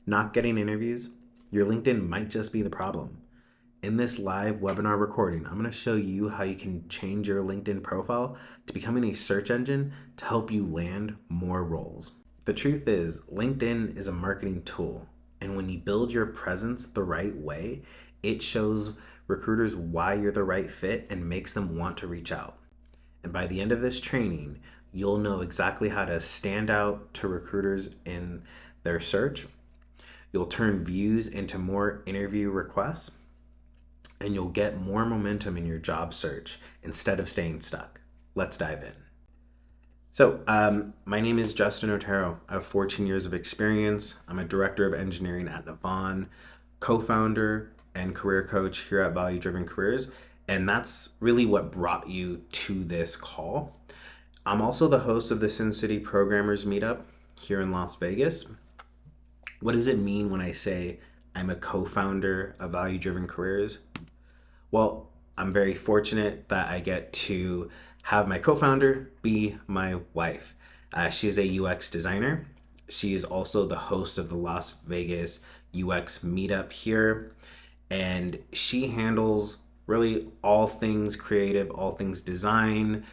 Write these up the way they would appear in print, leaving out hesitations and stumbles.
Not getting interviews? Your LinkedIn might just be the problem. In this live webinar recording, I'm going to show you how you can change your LinkedIn profile to becoming a search engine to help you land more roles. The truth is, LinkedIn is a marketing tool, and when you build your presence the right way, it shows recruiters why you're the right fit and makes them want to reach out. And by the end of this training, you'll know exactly how to stand out to recruiters in their search. You'll turn views into more interview requests, and you'll get more momentum in your job search instead of staying stuck. Let's dive in. My name is Justin Otero. I have 14 years of experience. I'm a director of engineering at Navan, co-founder and career coach here at Value Driven Careers. And that's really what brought you to this call. I'm also the host of the Sin City Programmers Meetup here in Las Vegas. What does it mean when I say I'm a co-founder of Value Driven Careers? Well, I'm very fortunate that I get to have my co-founder be my wife. She is a UX designer. She is also the host of the Las Vegas UX Meetup here, and she handles really all things creative, all things design,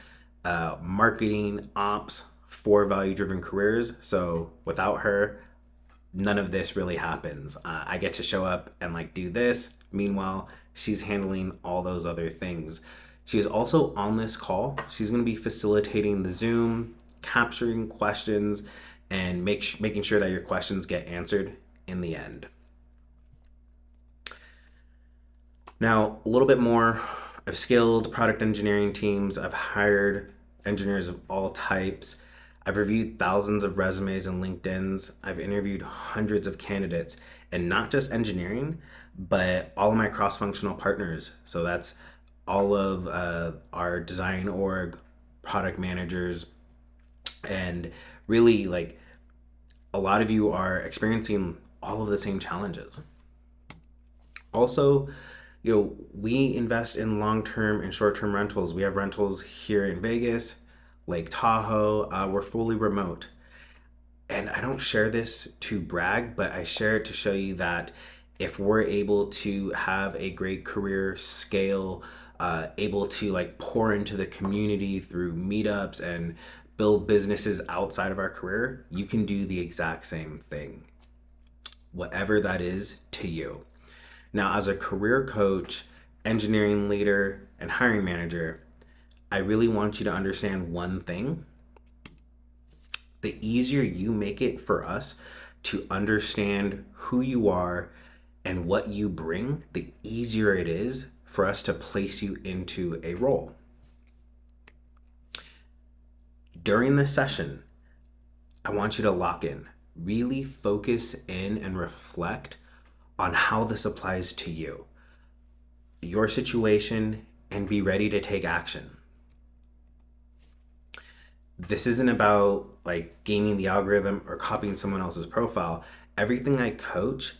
marketing, ops for Value Driven Careers. So without her, none of this really happens. I get to show up and do this. Meanwhile, she's handling all those other things. She is also on this call. She's going to be facilitating the Zoom, capturing questions, and making sure that your questions get answered in the end. Now, a little bit more. I've scaled product engineering teams. I've hired engineers of all types. I've reviewed thousands of resumes and LinkedIn's. I've interviewed hundreds of candidates, and not just engineering, but all of my cross-functional partners. So that's all of our design org, product managers, and really a lot of you are experiencing all of the same challenges. Also, we invest in long-term and short-term rentals. We have rentals here in Vegas, Lake Tahoe. We're fully remote. And I don't share this to brag, but I share it to show you that if we're able to have a great career, scale, able to pour into the community through meetups and build businesses outside of our career, you can do the exact same thing, whatever that is to you. Now, as a career coach, engineering leader, and hiring manager, I really want you to understand one thing. The easier you make it for us to understand who you are and what you bring, the easier it is for us to place you into a role. During this session, I want you to lock in, really focus in and reflect on how this applies to you, your situation, and be ready to take action. This isn't about gaming the algorithm or copying someone else's profile. Everything I coach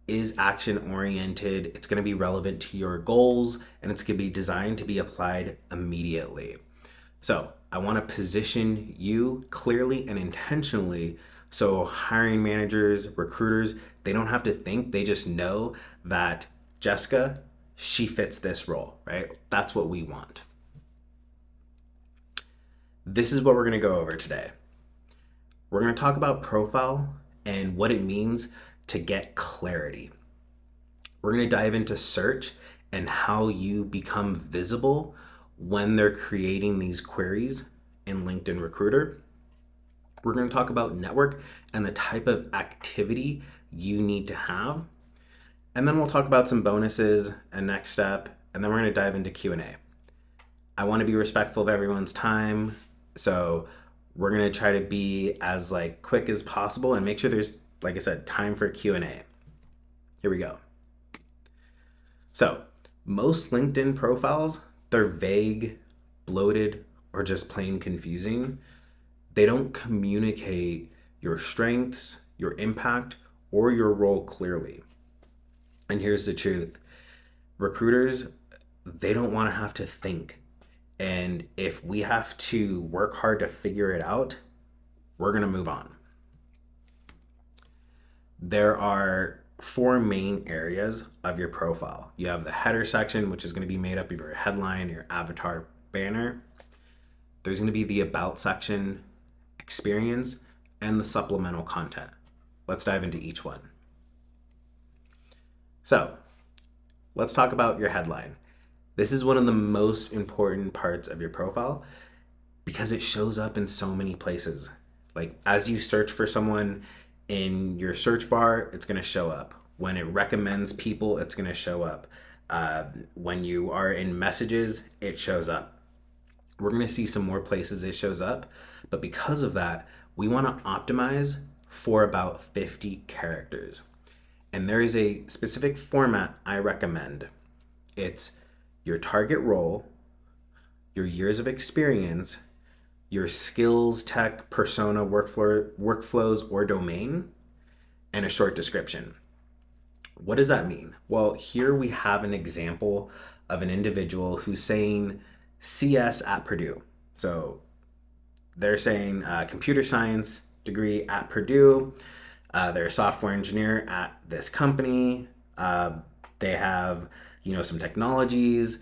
is action oriented. It's going to be relevant to your goals, and it's going to be designed to be applied immediately. So I want to position you clearly and intentionally so hiring managers, recruiters, they don't have to think, they just know that Jessica, she fits this role, right? That's what we want. This is what we're going to go over today. We're going to talk about profile and what it means to get clarity. We're going to dive into search and how you become visible when they're creating these queries in LinkedIn Recruiter. We're going to talk about network and the type of activity you need to have. And then we'll talk about some bonuses and next step, and then we're going to dive into Q&A. I want to be respectful of everyone's time, so we're going to try to be as quick as possible and make sure there's, like I said, time for Q&A. Here we go. So most LinkedIn profiles, they're vague, bloated, or just plain confusing. They don't communicate your strengths, your impact, or your role clearly. And here's the truth. Recruiters, they don't want to have to think. And if we have to work hard to figure it out, we're going to move on. There are four main areas of your profile. You have the header section, which is going to be made up of your headline, your avatar, banner. There's going to be the about section, experience, and the supplemental content. Let's dive into each one. So, let's talk about your headline. This is one of the most important parts of your profile because it shows up in so many places. Like as you search for someone in your search bar, it's going to show up. When it recommends people, it's going to show up. When you are in messages, it shows up. We're going to see some more places it shows up, but because of that, we want to optimize for about 50 characters. And there is a specific format I recommend. It's your target role, your years of experience, your skills, tech, persona, workflows, or domain, and a short description. What does that mean? Well, here we have an example of an individual who's saying CS at Purdue. So they're saying computer science degree at Purdue. They're a software engineer at this company. They have, some technologies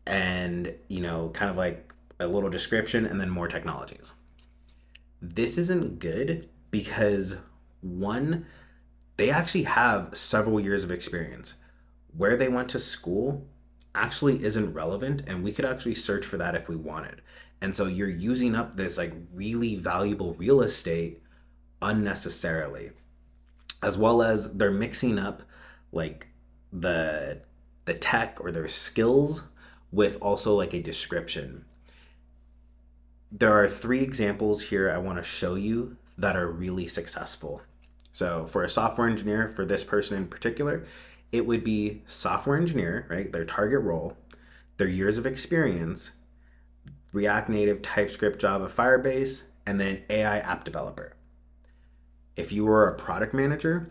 and, kind of like a little description and then more technologies. This isn't good because one, they actually have several years of experience. Where they went to school actually isn't relevant, and we could actually search for that if we wanted. And so you're using up this like really valuable real estate unnecessarily, as well as they're mixing up like the the tech or their skills with also like a description. There are three examples here I want to show you that are really successful. So for a software engineer, for this person in particular, it would be software engineer, right? Their target role, their years of experience, React Native, TypeScript, Java, Firebase, and then AI app developer. If you were a product manager,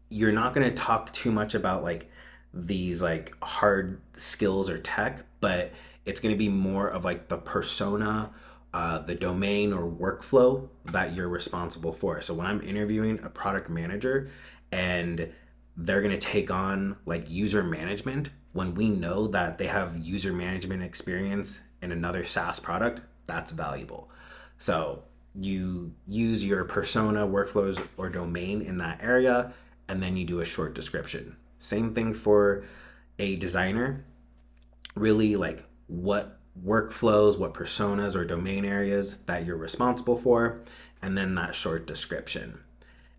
you're not going to talk too much about like these like hard skills or tech, but it's going to be more of like the persona, the domain or workflow that you're responsible for. So when I'm interviewing a product manager and they're going to take on like user management, when we know that they have user management experience in another SaaS product, that's valuable. So you use your persona, workflows, or domain in that area, and then you do a short description. Same thing for a designer, really like what workflows, what personas or domain areas that you're responsible for, and then that short description.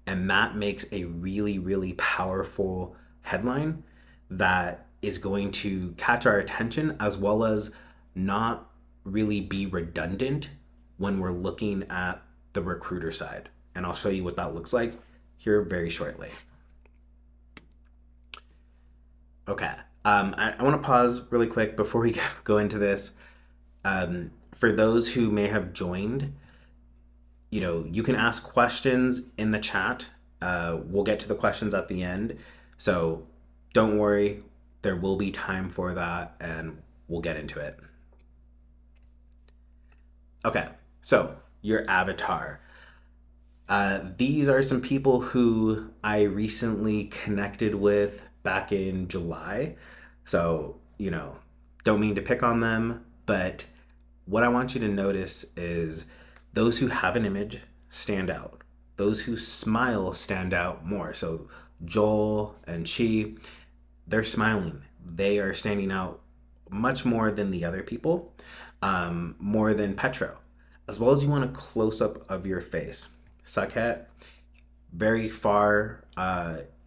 And that makes a really, really powerful headline that is going to catch our attention as well as not really be redundant when we're looking at the recruiter side. And I'll show you what that looks like here very shortly. Okay. I want to pause really quick before we go into this. For those who may have joined, you can ask questions in the chat. We'll get to the questions at the end. So don't worry, there will be time for that and we'll get into it. Okay, so your avatar. These are some people who I recently connected with back in July. So, don't mean to pick on them, but what I want you to notice is those who have an image stand out. Those who smile stand out more. So Joel and Chi, they're smiling. They are standing out much more than the other people, more than Petro. As well as you want a close up of your face. Sakhet, very far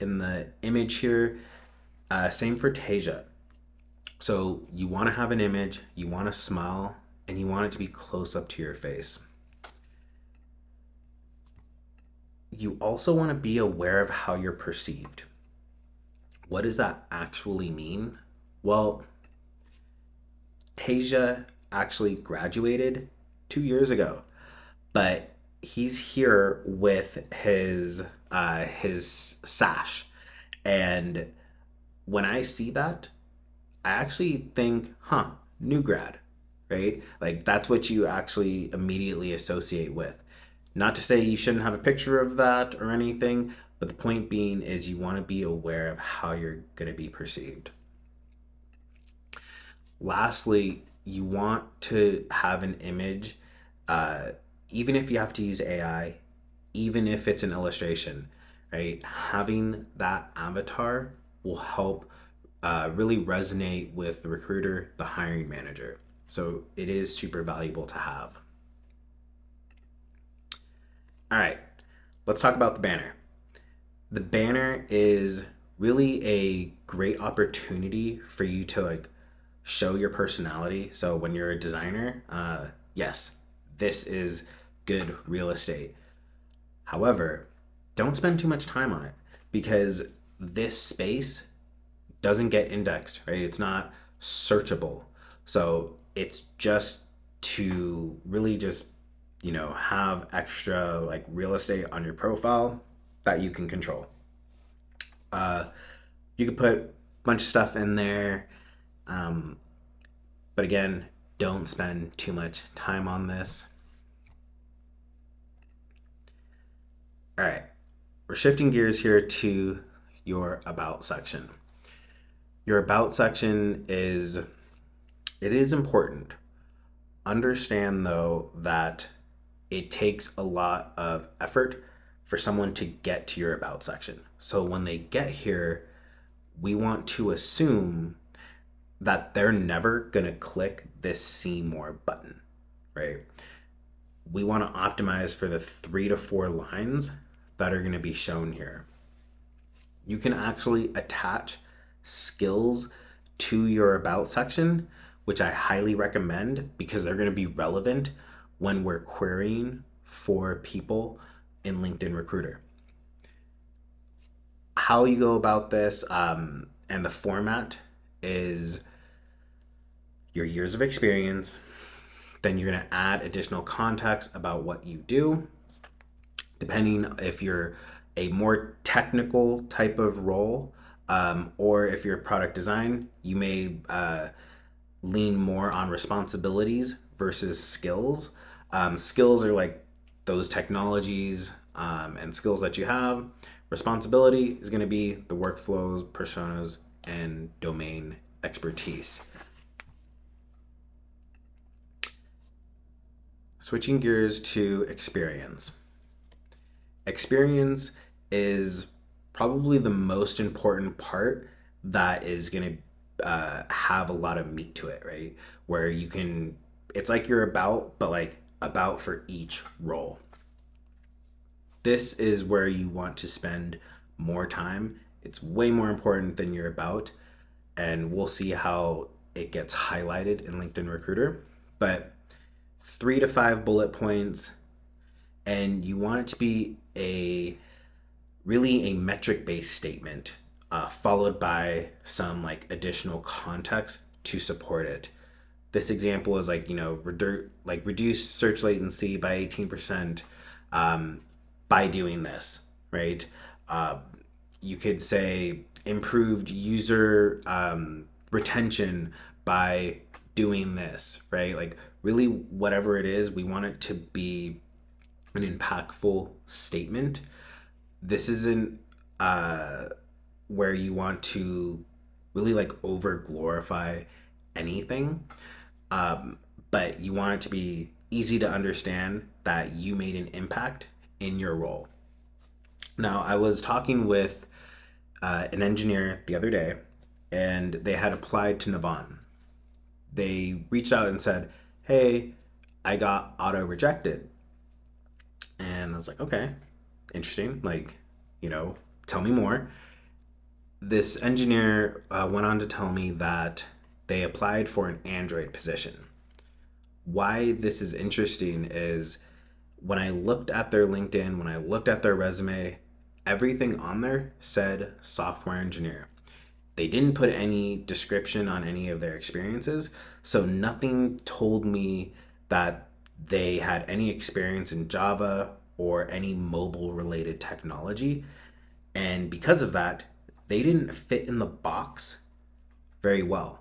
in the image here. Same for Tasia. So you want to have an image, you want to smile, and you want it to be close up to your face. You also want to be aware of how you're perceived. What does that actually mean? Well, Tasia actually graduated 2 years ago, but he's here with his sash, and when I see that, I actually think, new grad, right? Like that's what you actually immediately associate with. Not to say you shouldn't have a picture of that or anything, But the point being is you want to be aware of how you're going to be perceived. Lastly, you want to have an image, uh, even if you have to use AI, even if it's an illustration, right? Having that avatar will help really resonate with the recruiter, the hiring manager. So it is super valuable to have. All right, let's talk about the banner. The banner is really a great opportunity for you to like show your personality. So when you're a designer, yes, this is good real estate. However, don't spend too much time on it because this space doesn't get indexed, right? It's not searchable. So it's just to really just, have extra like real estate on your profile that you can control. Uh, you can put a bunch of stuff in there. Um, but again, don't spend too much time on this. All right, we're shifting gears here to your about section. Your about section it is important. Understand though that it takes a lot of effort for someone to get to your about section. So when they get here, we want to assume that they're never going to click this see more button, right? We want to optimize for the 3 to 4 lines that are going to be shown here. You can actually attach skills to your about section, which I highly recommend because they're going to be relevant when we're querying for people in LinkedIn Recruiter. How you go about this and the format is your years of experience. Then you're going to add additional context about what you do. Depending if you're a more technical type of role, or if you're product design, you may lean more on responsibilities versus skills. Skills are like those technologies and skills that you have. Responsibility is going to be the workflows, personas, and domain expertise. Switching gears to experience. Experience is probably the most important part that is going to have a lot of meat to it, right? Where you can, it's like you're about, but like about for each role. This is where you want to spend more time. It's way more important than you're about, and we'll see how it gets highlighted in LinkedIn Recruiter. But 3 to 5 bullet points, and you want it to be a really a metric based statement, followed by some like additional context to support it. This example is like, reduce search latency by 18% by doing this, right? Uh, you could say improved user retention by doing this, right? Like, really, whatever it is, we want it to be an impactful statement. This isn't where you want to really like over glorify anything, but you want it to be easy to understand that you made an impact in your role. Now, I was talking with an engineer the other day, and they had applied to Navan. They reached out and said, "Hey, I got auto rejected." And I was like, "Okay, interesting. Like, tell me more." This engineer went on to tell me that they applied for an Android position. Why this is interesting is when I looked at their LinkedIn, when I looked at their resume, everything on there said software engineer. They didn't put any description on any of their experiences, so nothing told me that they had any experience in Java or any mobile related technology. And because of that, they didn't fit in the box very well.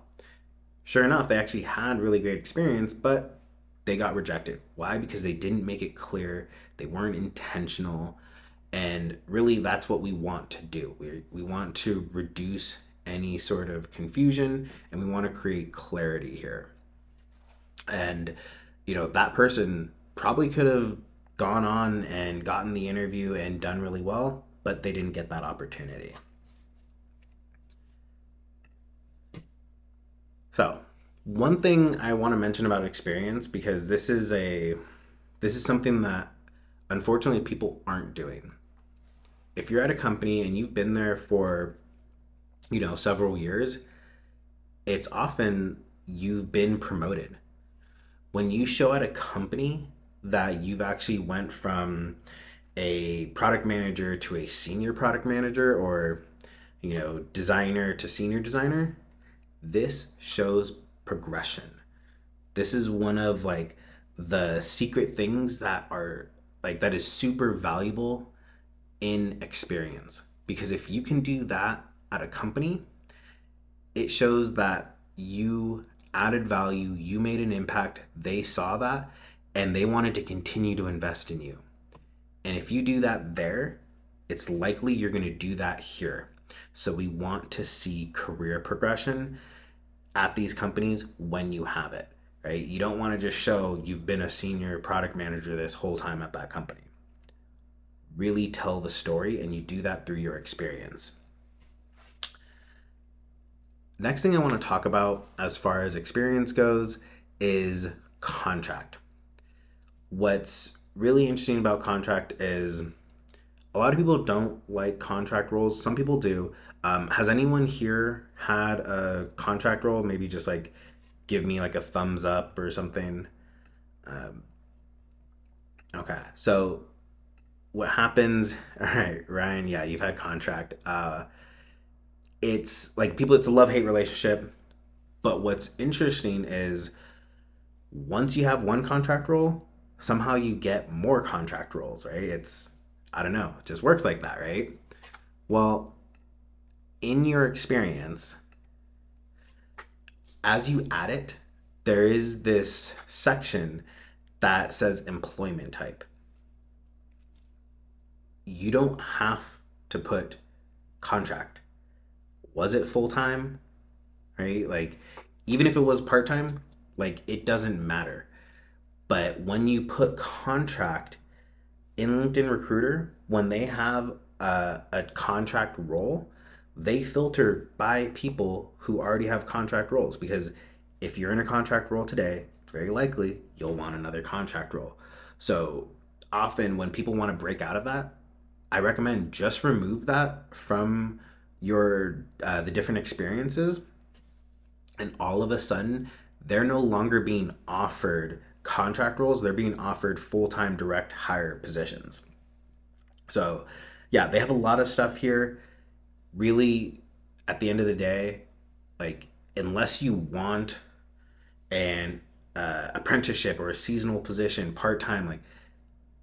Sure enough, they actually had really great experience, but they got rejected. Why? Because they didn't make it clear, they weren't intentional, And really, that's what we want to do. We want to reduce any sort of confusion, and we want to create clarity here. And, that person probably could have gone on and gotten the interview and done really well, but they didn't get that opportunity. So, one thing I want to mention about experience, because this is something that unfortunately people aren't doing. If you're at a company and you've been there for, several years, it's often you've been promoted. When you show at a company that you've actually went from a product manager to a senior product manager, or designer to senior designer, this shows progression. This is one of like the secret things that are like that is super valuable in experience, because if you can do that at a company, it shows that you added value, you made an impact, they saw that, and they wanted to continue to invest in you. And if you do that there, it's likely you're going to do that here. So we want to see career progression at these companies when you have it, right? You don't want to just show you've been a senior product manager this whole time at that company. Really tell the story, and you do that through your experience. Next thing I want to talk about as far as experience goes is contract. What's really interesting about contract is a lot of people don't like contract roles. Some people do. Has anyone here had a contract role? Maybe just like give me like a thumbs up or something. Um, okay. So what happens? All right, Ryan. Yeah, you've had contract. It's like people. It's a love hate relationship. But what's interesting is once you have one contract role, somehow you get more contract roles, right? I don't know, it just works like that, right? Well, in your experience, as you add it, there is this section that says employment type. You don't have to put contract. Was it full time? Right? Like, even if it was part time, like, it doesn't matter. But when you put contract in LinkedIn Recruiter, when they have a contract role, they filter by people who already have contract roles. Because if you're in a contract role today, it's very likely you'll want another contract role. So often when people want to break out of that, I recommend just remove that from your the different experiences, and all of a sudden they're no longer being offered contract roles, they're being offered full-time direct hire positions. So yeah, they have a lot of stuff here. Really, at the end of the day, like, unless you want an apprenticeship or a seasonal position part-time, like,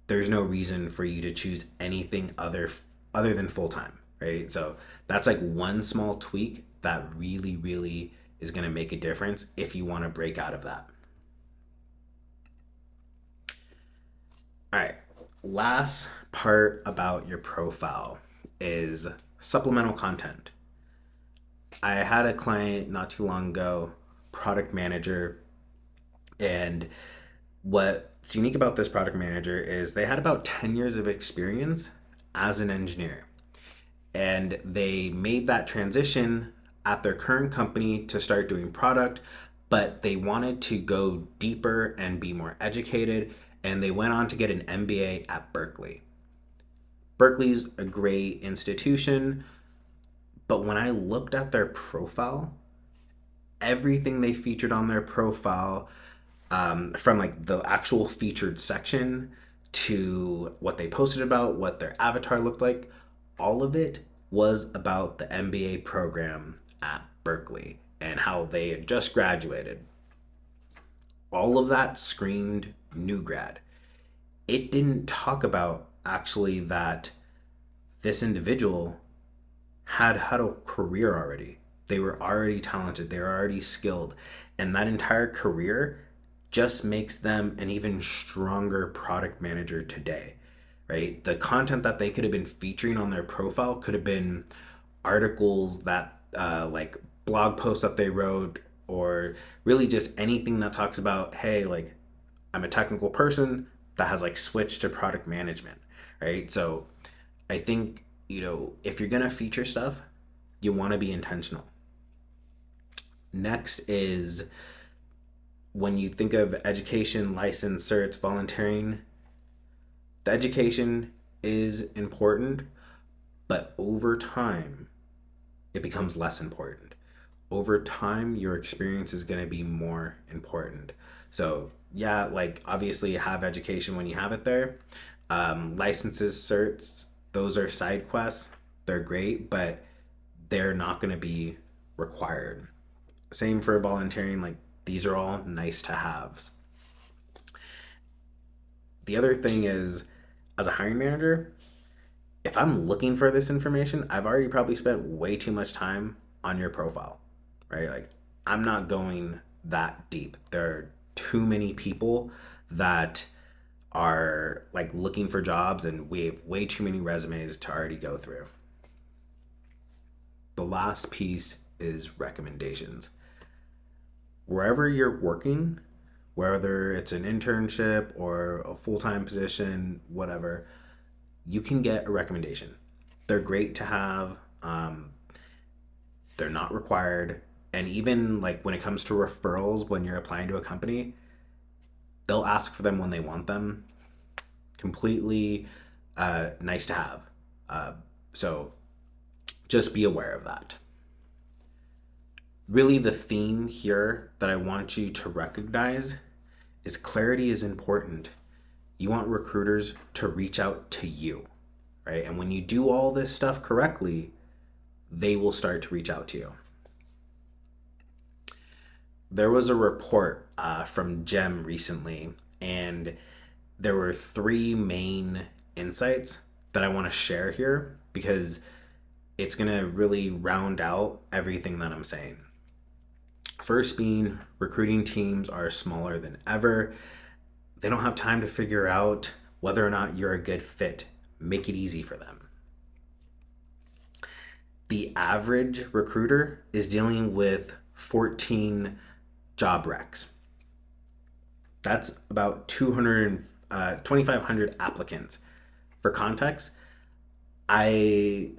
there's no reason for you to choose anything other than full-time, right? So that's like one small tweak that really is going to make a difference if you want to break out of that. All right. Last part about your profile is supplemental content. I had a client not too long ago, product manager, and what's unique about this product manager is they had about 10 years of experience as an engineer. And they made that transition at their current company to start doing product, but they wanted to go deeper and be more educated, and they went on to get an MBA at Berkeley. Berkeley's a great institution, but when I looked at their profile, everything they featured on their profile, from like the actual featured section to what they posted about, what their avatar looked like, all of it was about the MBA program at Berkeley and how they had just graduated. All of that screamed new grad. It didn't talk about actually that this individual had a career already. They were already talented, they were already skilled, and that entire career just makes them an even stronger product manager today, right? The content that they could have been featuring on their profile could have been articles that, like blog posts that they wrote, or really just anything that talks about, hey, like I'm a technical person that has like switched to product management, right? So I think, if you're going to feature stuff, you want to be intentional. Next is when you think of education, license, certs, volunteering, the education is important, but over time, it becomes less important. Over time, your experience is going to be more important. So, yeah, like obviously have education when you have it there. Licenses, certs, those are side quests. They're great, but they're not going to be required. Same for volunteering. Like these are all nice to haves. The other thing is, as a hiring manager, if I'm looking for this information, I've already probably spent way too much time on your profile, right? Like, I'm not going that deep. There are too many people that are like looking for jobs, and we have way too many resumes to already go through. The last piece is recommendations. Wherever you're working, whether it's an internship or a full time position, whatever, you can get a recommendation. They're great to have. They're not required. And even like when it comes to referrals, when you're applying to a company, they'll ask for them when they want them. Completely nice to have. So just be aware of that. Really, the theme here that I want you to recognize is clarity is important. You want recruiters to reach out to you, right? And when you do all this stuff correctly, they will start to reach out to you. There was a report from GEM recently, and there were three main insights that I want to share here because it's going to really round out everything that I'm saying. First being, recruiting teams are smaller than ever. They don't have time to figure out whether or not you're a good fit. Make it easy for them. The average recruiter is dealing with 14 job recs. That's about 2,500 applicants. For context, I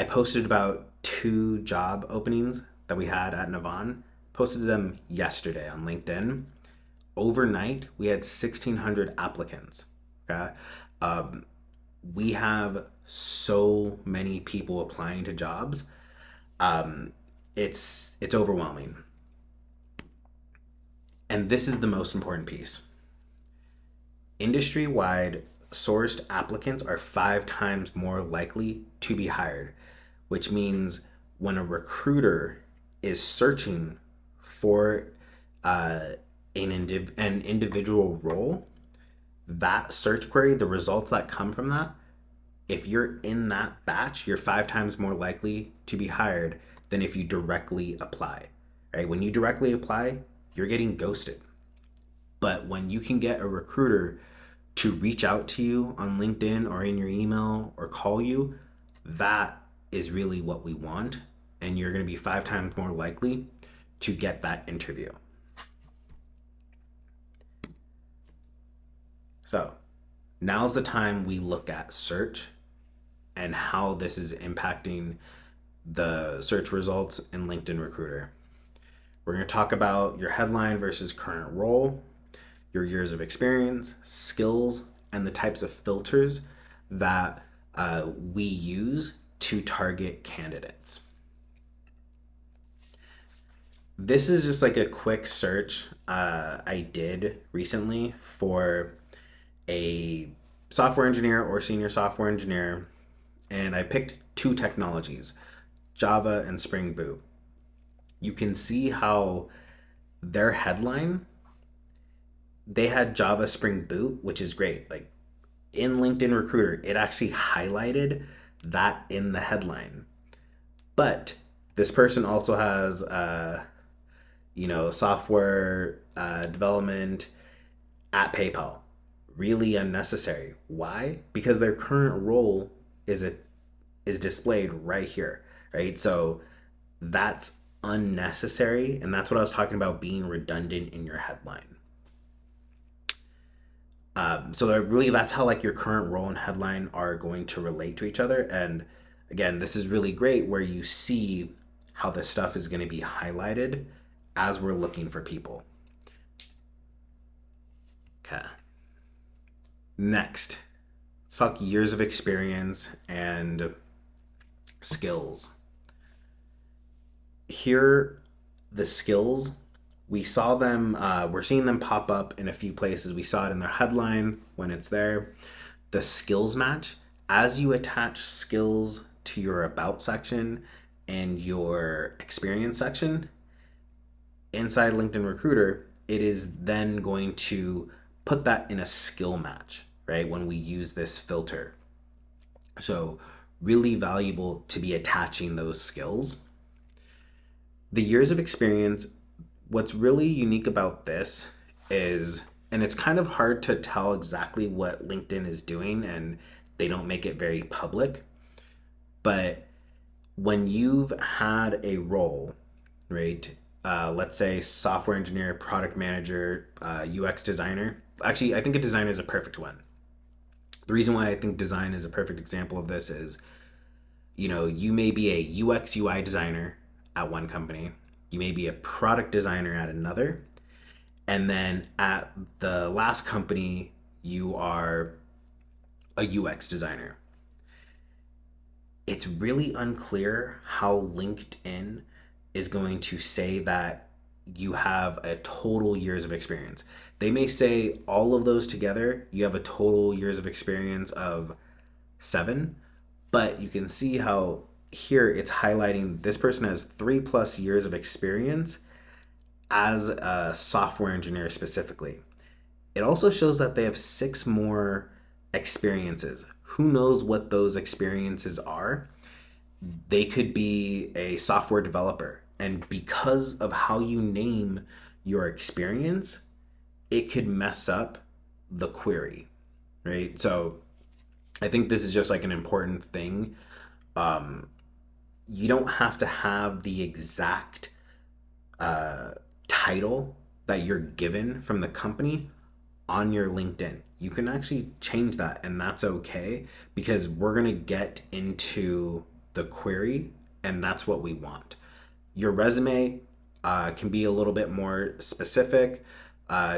posted about 2 job openings that we had at Navan. Posted them yesterday on LinkedIn. Overnight, we had 1,600 applicants. Okay, we have so many people applying to jobs. It's overwhelming. And this is the most important piece. Industry wide, sourced applicants are 5 times more likely to be hired, which means when a recruiter is searching for an individual role, that search query, the results that come from that, if you're in that batch, you're 5 times more likely to be hired than if you directly apply. Right? When you directly apply, you're getting ghosted. But when you can get a recruiter to reach out to you on LinkedIn or in your email or call you, that is really what we want. And you're going to be 5 times more likely to get that interview. So now's the time we look at search and how this is impacting the search results in LinkedIn Recruiter. We're going to talk about your headline versus current role, your years of experience, skills, and the types of filters that we use to target candidates. This is just like a quick search I did recently for a software engineer or senior software engineer, and I picked 2 technologies, Java and Spring Boot. You can see how their headline, they had Java Spring Boot, which is great. Like in LinkedIn Recruiter, it actually highlighted that in the headline. But this person also has, software development at PayPal, really unnecessary. Why? Because their current role is displayed right here, right? So that's unnecessary, and that's what I was talking about being redundant in your headline. So really, that's how like your current role and headline are going to relate to each other. And again, this is really great where you see how this stuff is going to be highlighted as we're looking for people. Okay. Next, let's talk years of experience and skills. Here, the skills, we saw them, we're seeing them pop up in a few places. We saw it in their headline when it's there. The skills match, as you attach skills to your about section and your experience section inside LinkedIn Recruiter, it is then going to put that in a skill match, right? When we use this filter. So, really valuable to be attaching those skills. The years of experience, what's really unique about this is, and it's kind of hard to tell exactly what LinkedIn is doing, and they don't make it very public, but when you've had a role, right? Let's say software engineer, product manager, UX designer. Actually, I think a designer is a perfect one. The reason why I think design is a perfect example of this is, you may be a UX UI designer at one company, you may be a product designer at another, and then at the last company, you are a UX designer. It's really unclear how LinkedIn is going to say that you have a total years of experience. They may say all of those together, you have a total years of experience of 7, but you can see how here it's highlighting this person has 3+ years of experience as a software engineer specifically. It also shows that they have 6 more experiences. Who knows what those experiences are? They could be a software developer. And because of how you name your experience, it could mess up the query, right? So I think this is just like an important thing. Um, you don't have to have the exact uh, title that you're given from the company on your LinkedIn. You can actually change that, and that's okay because we're going to get into the query, and that's what we want. Your resume can be a little bit more specific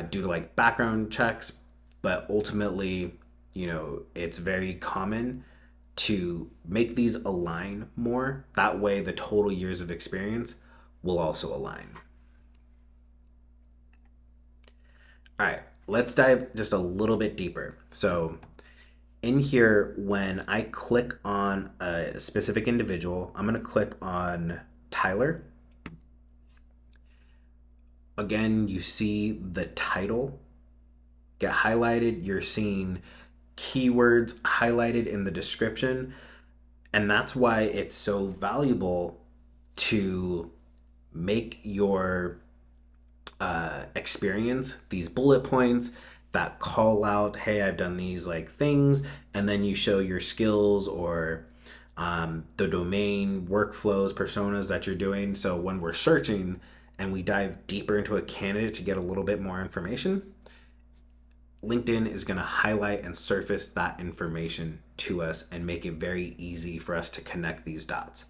due to like background checks, but ultimately, it's very common to make these align more. That way, the total years of experience will also align. All right, let's dive just a little bit deeper. So, in here, when I click on a specific individual, I'm going to click on Tyler. Again, you see the title get highlighted. You're seeing keywords highlighted in the description. And that's why it's so valuable to make your experience these bullet points that call out, hey, I've done these like things, and then you show your skills or the domain workflows personas that you're doing. So when we're searching and we dive deeper into a candidate to get a little bit more information, LinkedIn is going to highlight and surface that information to us and make it very easy for us to connect these dots.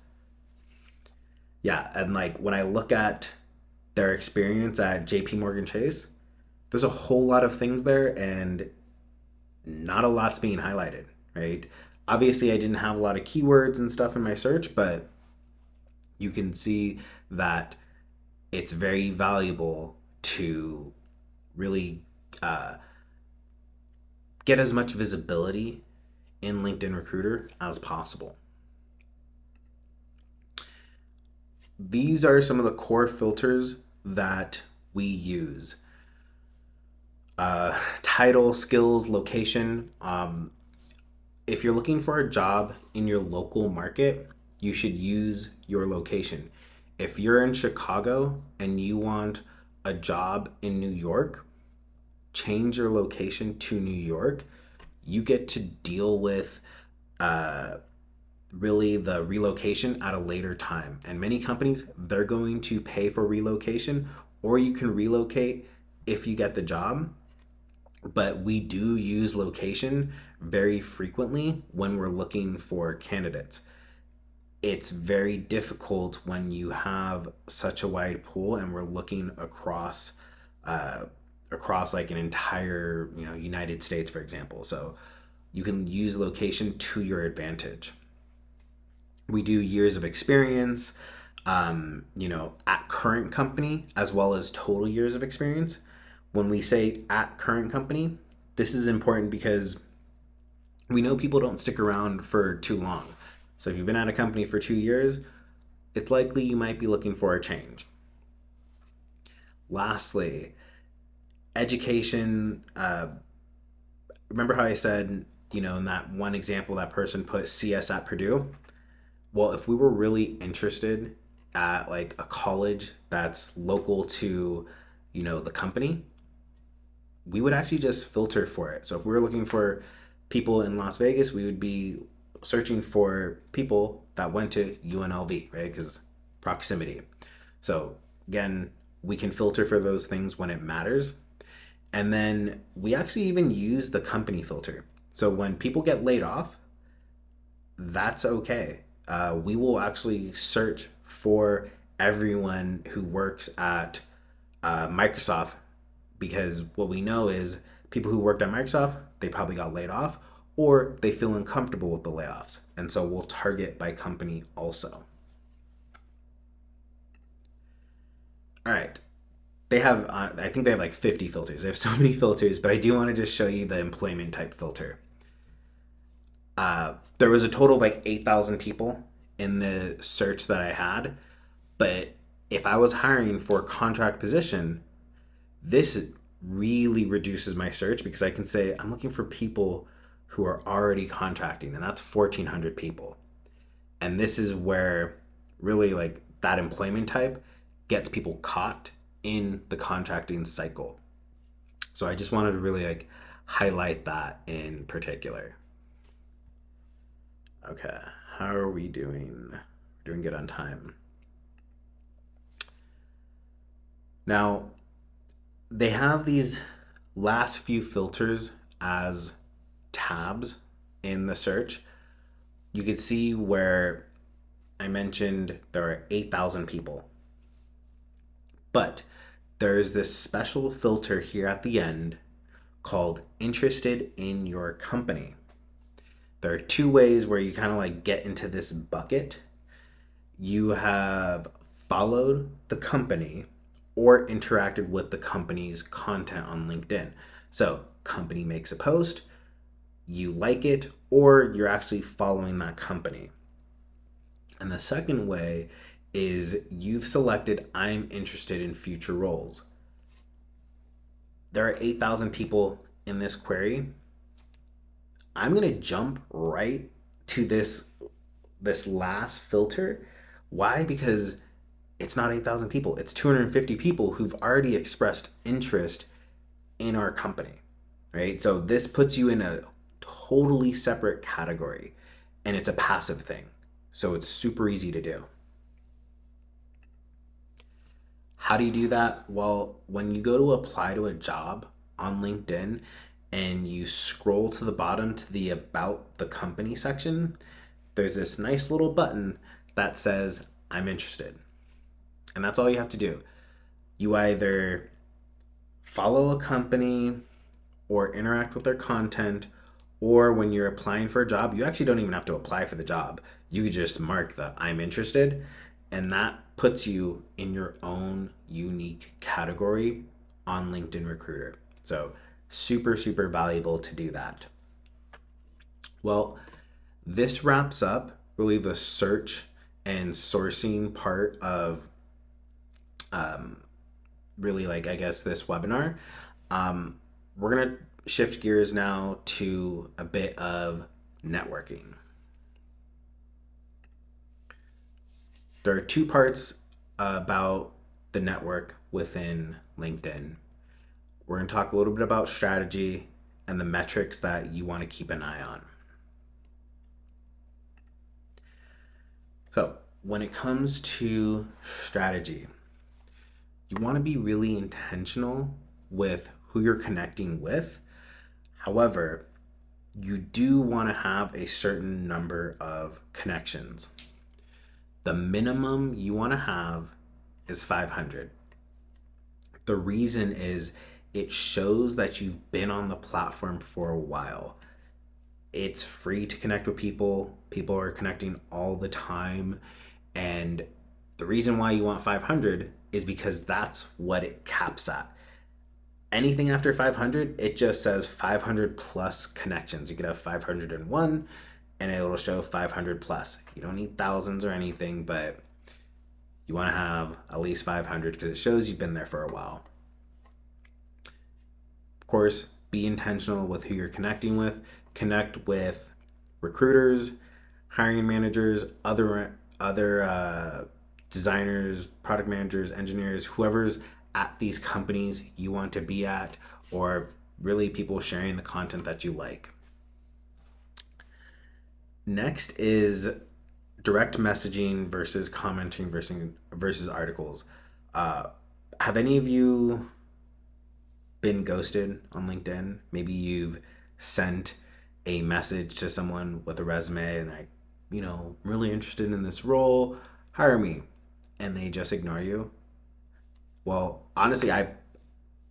Yeah, and like when I look at their experience at JP Morgan Chase, there's a whole lot of things there and not a lot's being highlighted, right? Obviously, I didn't have a lot of keywords and stuff in my search, but you can see that it's very valuable to really get as much visibility in LinkedIn Recruiter as possible. These are some of the core filters that we use. Title, skills, location. If you're looking for a job in your local market, you should use your location. If you're in Chicago and you want a job in New York, change your location to New York, you get to deal with uh, really the relocation at a later time. And many companies, they're going to pay for relocation, or you can relocate if you get the job. But we do use location very frequently when we're looking for candidates. It's very difficult when you have such a wide pool and we're looking uh, across like an entire United States, for example. So you can use location to your advantage. We do years of experience, at current company as well as total years of experience. When we say at current company, this is important because we know people don't stick around for too long. So if you've been at a company for 2 years, it's likely you might be looking for a change. Lastly, education. Remember how I said, in that one example, that person put CS at Purdue? Well, if we were really interested at like a college that's local to, the company, we would actually just filter for it. So if we were looking for people in Las Vegas, we would be searching for people that went to UNLV, right? Because proximity. So again, we can filter for those things when it matters. And then we actually even use the company filter. So when people get laid off, that's okay. We will actually search for everyone who works at Microsoft, because what we know is people who worked at Microsoft, they probably got laid off or they feel uncomfortable with the layoffs. And so we'll target by company also. All right. I think they have like 50 filters. They have so many filters, but I do want to just show you the employment type filter. There was a total of like 8,000 people in the search that I had. But if I was hiring for a contract position, this really reduces my search because I can say I'm looking for people who are already contracting, and that's 1,400 people. And this is where really like that employment type gets people caught in the contracting cycle. So I just wanted to really like highlight that in particular. Okay, how are we doing? We're doing good on time. Now, they have these last few filters as tabs in the search. You can see where I mentioned there are 8,000 people, but there's this special filter here at the end called interested in your company. There are two ways where you kind of like get into this bucket. You have followed the company or interacted with the company's content on LinkedIn. So, company makes a post, you like it, or you're actually following that company. And the second way is you've selected I'm interested in future roles. There are 8,000 people in this query. I'm going to jump right to this last filter. Why? Because it's not 8,000 people. It's 250 people who've already expressed interest in our company, right? So this puts you in a totally separate category, and it's a passive thing. So it's super easy to do. How do you do that? Well, when you go to apply to a job on LinkedIn and you scroll to the bottom to the About the Company section, there's this nice little button that says, I'm interested. And that's all you have to do. You either follow a company or interact with their content, or when you're applying for a job, you actually don't even have to apply for the job. You just mark the I'm interested, and that puts you in your own unique category on LinkedIn Recruiter. So, super, super valuable to do that. Well, this wraps up really the search and sourcing part of um, really like, I guess, this webinar. We're going to shift gears now to a bit of networking. There are two parts about the network within LinkedIn. We're going to talk a little bit about strategy and the metrics that you want to keep an eye on. So, when it comes to strategy, you want to be really intentional with who you're connecting with. However, you do want to have a certain number of connections. The minimum you want to have is 500. The reason is it shows that you've been on the platform for a while. It's free to connect with people. People are connecting all the time. And the reason why you want 500 is because that's what it caps at. Anything after 500, it just says 500 plus connections. You could have 501 and it'll show 500 plus. You don't need thousands or anything, but you want to have at least 500 because it shows you've been there for a while. Of course, be intentional with who you're connecting with. Connect with recruiters, hiring managers, other designers, product managers, engineers, whoever's at these companies you want to be at, or really people sharing the content that you like. Next is direct messaging versus commenting versus articles. Have any of you been ghosted on LinkedIn? Maybe you've sent a message to someone with a resume and like, I'm really interested in this role, hire me, and they just ignore you. Well, honestly, I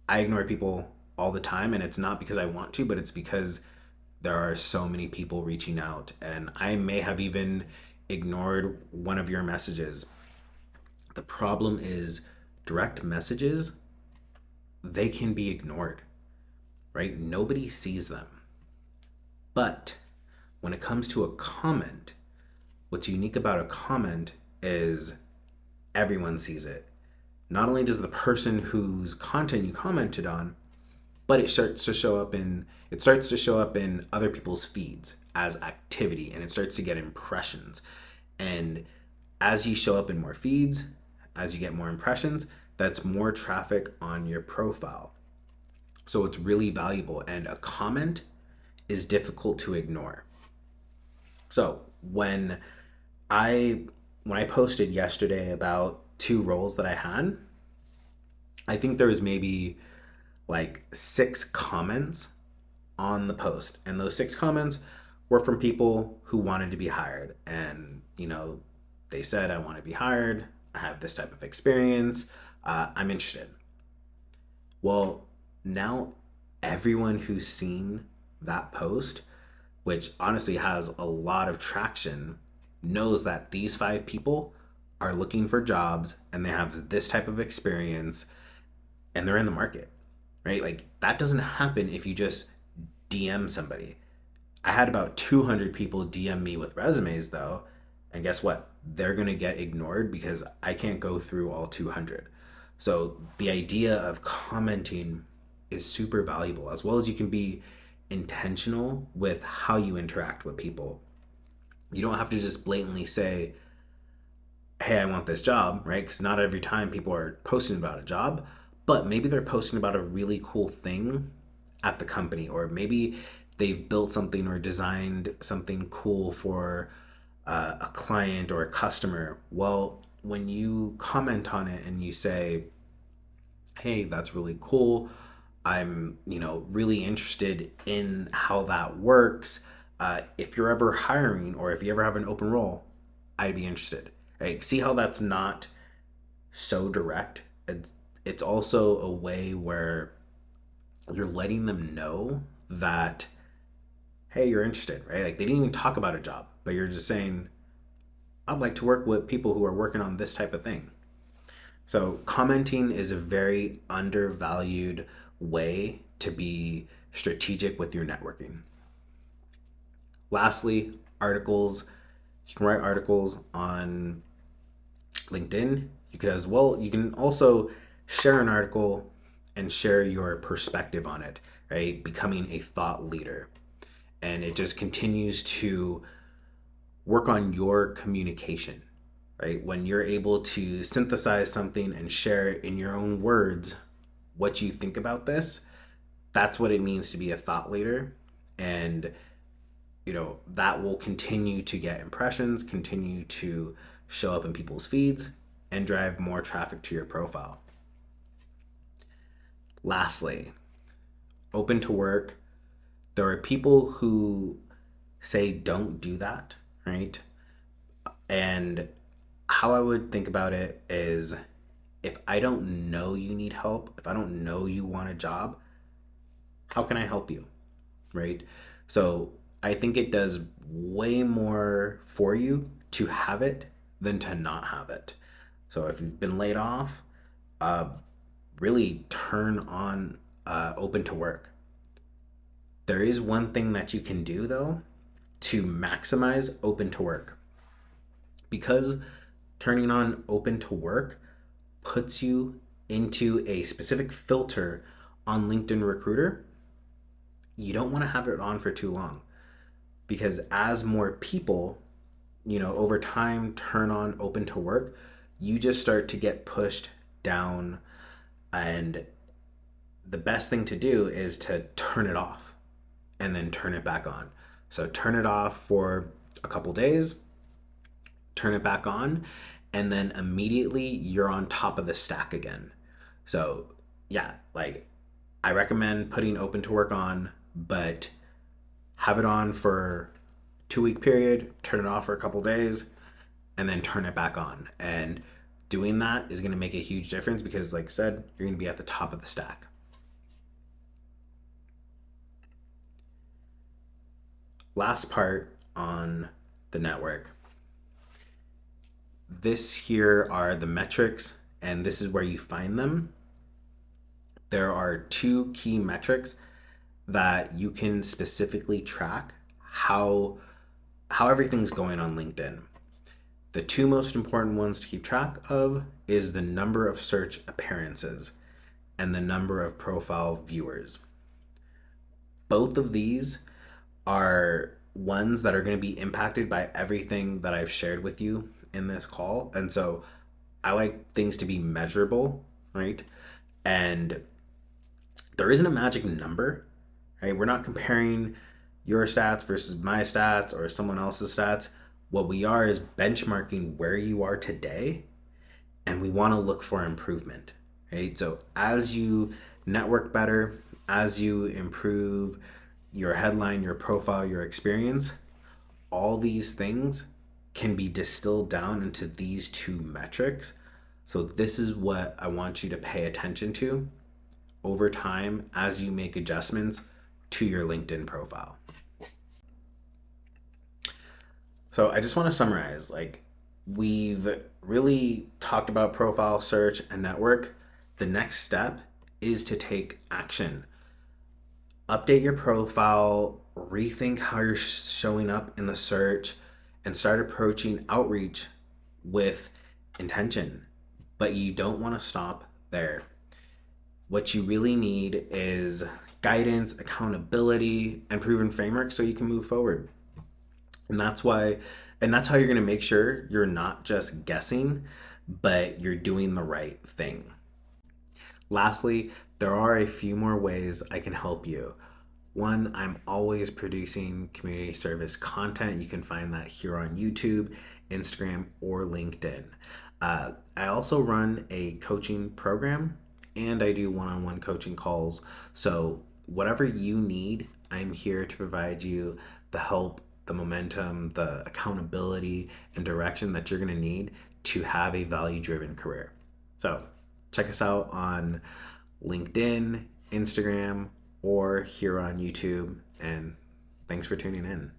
ignore people all the time, and it's not because I want to, but it's because there are so many people reaching out, and I may have even ignored one of your messages. The problem is direct messages, they can be ignored, right? Nobody sees them. But when it comes to a comment, what's unique about a comment is everyone sees it. Not only does the person whose content you commented on, but it starts to show up in other people's feeds as activity, and it starts to get impressions. And as you show up in more feeds, as you get more impressions, that's more traffic on your profile. So it's really valuable, and a comment is difficult to ignore. So when I posted yesterday about 2 roles that I had, I think there was maybe like 6 comments on the post, and those 6 comments were from people who wanted to be hired, and they said, I want to be hired, I have this type of experience, I'm interested. Well, now everyone who's seen that post, which honestly has a lot of traction, knows that these 5 people are looking for jobs and they have this type of experience and they're in the market, right? Like that doesn't happen if you just DM somebody. I had about 200 people DM me with resumes though, and guess what? They're going to get ignored because I can't go through all 200. So the idea of commenting is super valuable, as well as you can be intentional with how you interact with people. You don't have to just blatantly say, hey, I want this job, right? Because not every time people are posting about a job, but maybe they're posting about a really cool thing at the company, or maybe they've built something or designed something cool for a client or a customer. Well, when you comment on it and you say, hey, that's really cool, I'm really interested in how that works, if you're ever hiring or if you ever have an open role, I'd be interested, right? See how that's not so direct. It's also a way where you're letting them know that, hey, you're interested, right? Like they didn't even talk about a job, but you're just saying, I'd like to work with people who are working on this type of thing. So commenting is a very undervalued way to be strategic with your networking. Lastly, articles. You can write articles on LinkedIn. You can also share an article and share your perspective on it, right? Becoming a thought leader. And it just continues to work on your communication, right? When you're able to synthesize something and share it in your own words, what you think about this. That's what it means to be a thought leader. And, that will continue to get impressions, continue to show up in people's feeds, and drive more traffic to your profile. Lastly, open to work. There are people who say don't do that, right? And how I would think about it is, if I don't know you need help, if I don't know you want a job, how can I help you? Right? So I think it does way more for you to have it than to not have it. So if you've been laid off, uh, really turn on open to work. There is one thing that you can do though to maximize open to work, because turning on open to work puts you into a specific filter on LinkedIn Recruiter. You don't want to have it on for too long, because as more people, over time turn on open to work, you just start to get pushed down. And the best thing to do is to turn it off and then turn it back on. So turn it off for a couple days, turn it back on, and then immediately you're on top of the stack again. So yeah, like, I recommend putting open to work on, but have it on for 2 week period, turn it off for a couple days, and then turn it back on. And doing that is going to make a huge difference, because like I said, you're going to be at the top of the stack. Last part on the network. This here are the metrics, and this is where you find them. There are 2 key metrics that you can specifically track how everything's going on LinkedIn. The 2 most important ones to keep track of is the number of search appearances and the number of profile viewers. Both of these are ones that are going to be impacted by everything that I've shared with you in this call. And so I like things to be measurable, right? And there isn't a magic number, right? We're not comparing your stats versus my stats or someone else's stats. What we are is benchmarking where you are today, and we want to look for improvement, right? So as you network better, as you improve your headline, your profile, your experience, all these things can be distilled down into these 2 metrics. So this is what I want you to pay attention to over time as you make adjustments to your LinkedIn profile. So I just want to summarize, like, we've really talked about profile, search, and network. The next step is to take action. Update your profile, rethink how you're showing up in the search, and start approaching outreach with intention. But you don't want to stop there. What you really need is guidance, accountability, and proven framework so you can move forward. And that's how you're going to make sure you're not just guessing, but you're doing the right thing. Lastly, there are a few more ways I can help you. One, I'm always producing community service content. You can find that here on YouTube, Instagram, or LinkedIn. I also run a coaching program, and I do one-on-one coaching calls. So whatever you need, I'm here to provide you the help, the momentum, the accountability, and direction that you're going to need to have a value-driven career. So check us out on LinkedIn, Instagram, or here on YouTube. And thanks for tuning in.